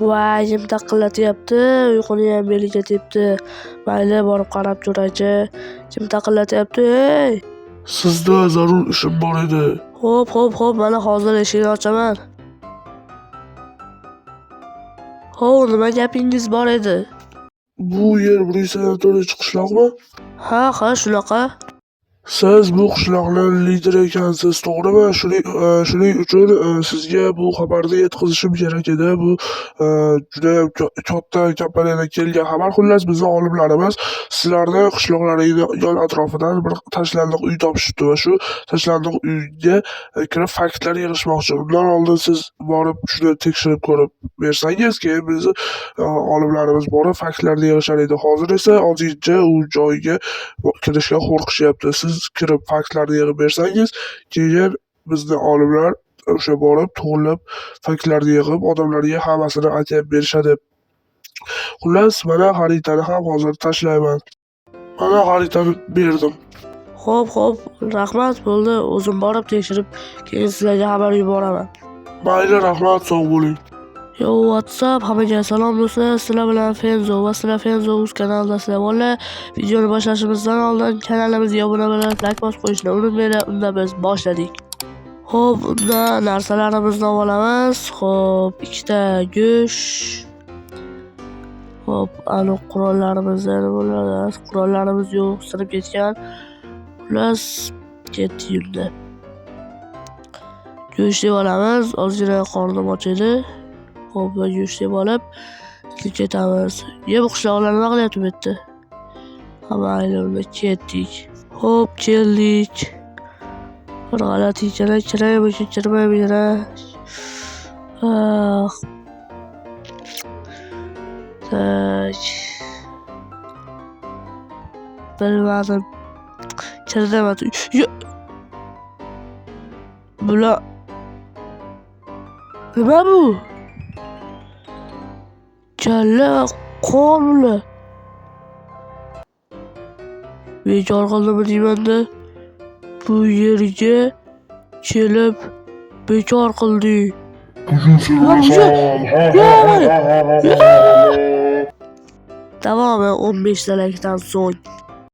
Voy, jim taqillatyapti, uyquniyam beli ketyapti. Mayli, borib qarab ko'raychi. Jim taqillatyapti, ey! Sizda zarur ishim bor edi. Xo'p, mana hozir eshikni ochaman. Nima gapingiz bor edi? Bu yer sanatoriya qishloqmi? Ha, shunaqa. Siz bu qishloqning lideri ekansiz, to'g'rimi? Shuning uchun sizga bu xabarni yetkazishim kerak edi. Bu juda ham katta kompaniyadan kelgan xabar. Xullas, bizning olimlarimiz sizlarni qishloqlaringiz yon atrofidan bir tashlandiq uy topishibdi va shu tashlandiq uyga kirib faktlar yig'ishmoqchi. Undan oldin siz borib shuni tekshirib ko'rib bersangiz, keyin bizni olimlarimiz borib faktlarni yig'ishar edi. Hozir esa ozgincha u joyga kirishga qo'rqishyapti. Siz kirib faktlarni yig'ib bersangiz, keyin bizni olimlar o'sha borib to'g'rilab faktlarni yig'ib odamlarga hammasini aytib berishadi. Xullas, mana xaritani ham hozir tashlayman. Mana xaritani berdim. Xo'p, rahmat, bo'ldi. O'zim borib tekshirib, keyin sizlarga xabar yuboraman. Mayli, rahmat, sog' bo'ling. Yo, WhatsApp, hammaga salom do'stlar. Sizlar bilan Fenzo va sizlar Fenzo uz kanaldasizlar. Vallahi videoni boshlashimizdan oldin kanalimizga obuna bo'lib, like bosib qo'yishni unutmanglar. Unda biz boshladik. Xo'p, unda narsalarimizni olamiz. Xo'p, 2 ta go'sht. Xo'p, aniq qurollarimiz bo'ladi. Qurollarimiz yo'q, sinib ketgan. Xullas, ketdi unda. Go'sht deb olamiz. Ozgina qornim ochadi. Xo'p, go'sht deb olib ketamiz. Bu qishloqlar nima qilyapti bu yerda? Mayli, ketdik. Xo'p, keldik. Bir g'alati ekan, kirmaymi yana? Bilmadim. Kirdimi? Bular nima bu? Kalla qonli. Bekor qildimi deymanda? Bu yerga kelib bekor qildik. Davomi 15 dalakdan so'ng.